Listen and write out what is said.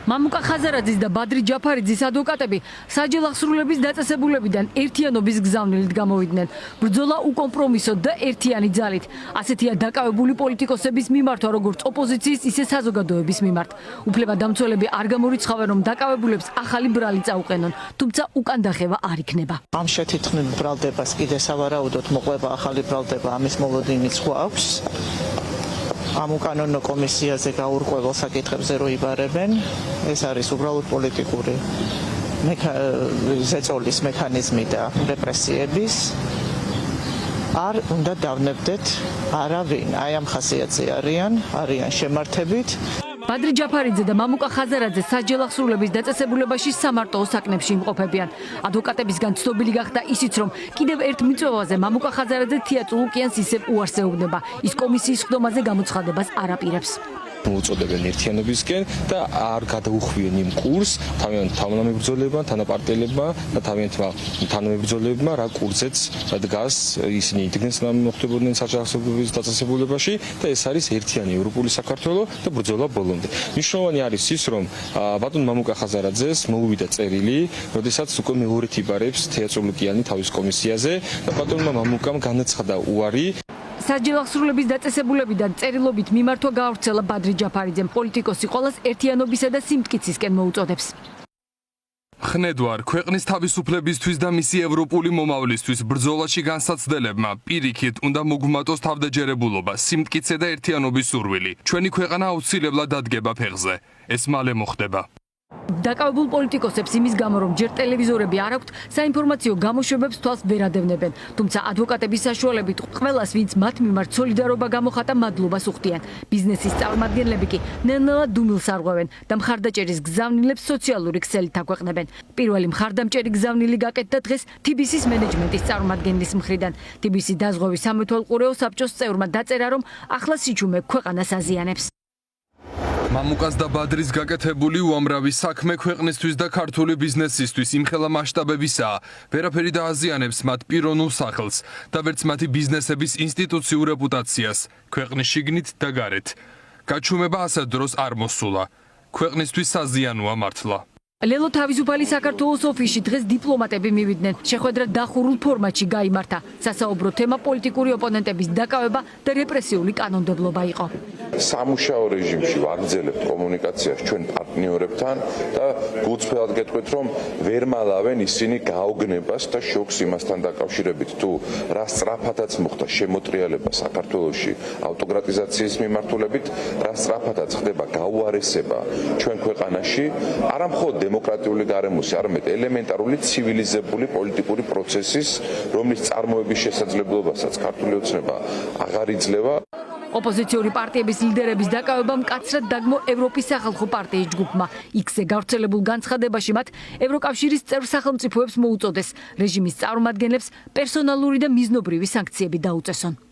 მამუკა ხაზარაძის და ბადრი ჯაფარიძის ადვოკატები საჯელ აღსრულების დაწესებულებიდან ერთიანობის გზავნილით გამოვიდნენ. ბრძოლა უკომპრომისო და ერთიანი ძალით. ასეთია დაკავებული პოლიტიკოსების მიმართვა, როგორც ოპოზიციის, ისე საზოგადოების მიმართ. უფლებადამცველები არ გამორიცხავენ, რომ დაკავებულებს ახალი ბრალი წაუყენონ, თუმცა უკან დახევა არ იქნება. ამ შეთითქმულ ბრალდებას კიდე სავარაუდოდ მოყვება ახალი ბრალდება, ამის მოლოდინიც გვაქვს. ამ უკანონო კომისიაზე გაურკვეველ საკითხებზე რო იბარებენ, ეს არის უბრალოდ პოლიტიკური ზეწოლის მექანიზმი და რეპრესიების. არ უნდა დავნებდეთ არავინ, აი ამ ხასიათზე არიან შემართებით. ბადრი ჯაფარიძე და მამუკა ხაზარაძე საჯელ აღსრულების დაწესებულებაში სამარტოო საკნებში იმყოფებიან. ადვოკატებისგან ცნობილი გახდა ისიც, რომ კიდევ ერთ მიწვევაზე მამუკა ხაზარაძე თია წულუკიანს ისევ უარსეუბნება. ის კომისიის ხდომაზე გამოცხადებას არ აპირებს. მოუწოდებენ ერთიანობისკენ და არ გადაუხვიენ იმ კურსს თავმომებრძოლებმა, თანაპარტიელებმა და თანამებრძოლებმა რა კურსზეც დგას ისინი იდგნენ მოხდებოდნენ საჯარო აღსრულების დაწესებულებაში და ეს არის ერთიანი ევროპული საქართველო და ბრძოლა ბოლომდე. მნიშვნელოვანი არის ის, რომ ბატონ მამუკა ხაზარაძეს მოუვიდა წერილი, როდესაც უკვე მეორედ იბარებს თეა წულუკიანი თავის კომისიაზე და ბატონმა მამუკამ განაცხადა უარი. საჯელ აღსრულების დაწესებულებიდან წერილობით მიმართვა გაავრცელა ბადრი ჯაფარიძემ. პოლიტიკოსი ყოველს ერთიანობისა და სიმტკიცისკენ მოუწოდებს. ხნედვარ ქვეყნის თავისუფლებისთვის და მისი ევროპული მომავლისთვის ბრძოლაში განსაცდელებმა პირიქით უნდა მოგვმატოს თავდაჯერებულობა, სიმტკიცე და ერთიანობის სურვილი. ჩვენი ქვეყანა აუცილებლად დადგება ფეხზე. ეს მალე მოხდება. დაკავებულ პოლიტიკოსებს იმის გამო, რომ ჯერ ტელევიზორები არ აქვთ, საინფორმაციო გამოშვებებს თვალს ვერ ადევნებენ. თუმცა ადვოკატების საშუალებით ყველას, ვინც მათ მიმართ სოლიდარობა გამოხატა, მადლობას უხდიან. ბიზნესის წარმომადგენლები კი ნელ-ნელა დუმილს არღვევენ და მხარდაჭერის გზავნილებს სოციალური ქსელით აქვეყნებენ. პირველი მხარდამჭერი გზავნილი გაკეთდა დღეს TBC-ის მენეჯმენტის წარმომადგენლის მხრიდან. TBC დაზღვევის სამეთვალყურეო საბჭოს წევრმა დაწერა, რომ ახლა სიჩუმე ქვეყანას აზიანებს. მამუკას და ბადრის გაკეთებული უამრავი საქმე ქვეყნისთვის და ქართული ბიზნესისთვის იმხელა მასშტაბებისაა. ვერაფერი დააზიანებს მათ პიროვნულ სახელს და ვერც მათი ბიზნესების ინსტიტუციურ რეპუტაციას, ქვეყნის შიგნით და გარეთ. გაჩუმება ასეთ დროს არ მოსულა. ქვეყნისთვის საზიანოა მართლა. ლელო თავისუფალი საქართველოს ოფისში დღეს დიპლომატები მივიდნენ. შეხვედრა დახურულ ფორმატში გაიმართა. სასაუბრო თემა პოლიტიკური ოპონენტების დაკავება და რეპრესიული კანონმდებლობა იყო. სამუშაო რეჟიმში ვაგრძელებთ კომუნიკაციას ჩვენ პარტნიორებთან და გულწრფელად გეტყვით, რომ ვერ მალავენ ისინი გაოგნებას და შოქს იმასთან დაკავშირებით, თუ რა სწრაფადაც მოხდა შემოტრიალება საქართველოში ავტოკრატიზაციის მიმართულებით, რა სწრაფადაც ხდება გაუარესება ჩვენ ქვეყანაში, არა მხოლოდ დემოკრატიული გარემოსი, არამედ ელემენტარული ცივილიზებული პოლიტიკური პროცესის, რომლის წარმოების შესაძლებლობასაც ქართული ოცნება აღარ იძლევა. ოპოზიციური პარტიების ლიდერების დაკავება მკაცრად დაგმო ევროპის სახალხო პარტიის ჯგუფმა. X-ზე გავრცელებულ განცხადებაში მათ ევროკავშირის წევრ სახელმწიფოებს მოუწოდეს რეჟიმის წარმომადგენლებს პერსონალური და მიზნობრივი სანქციები დაუწესონ.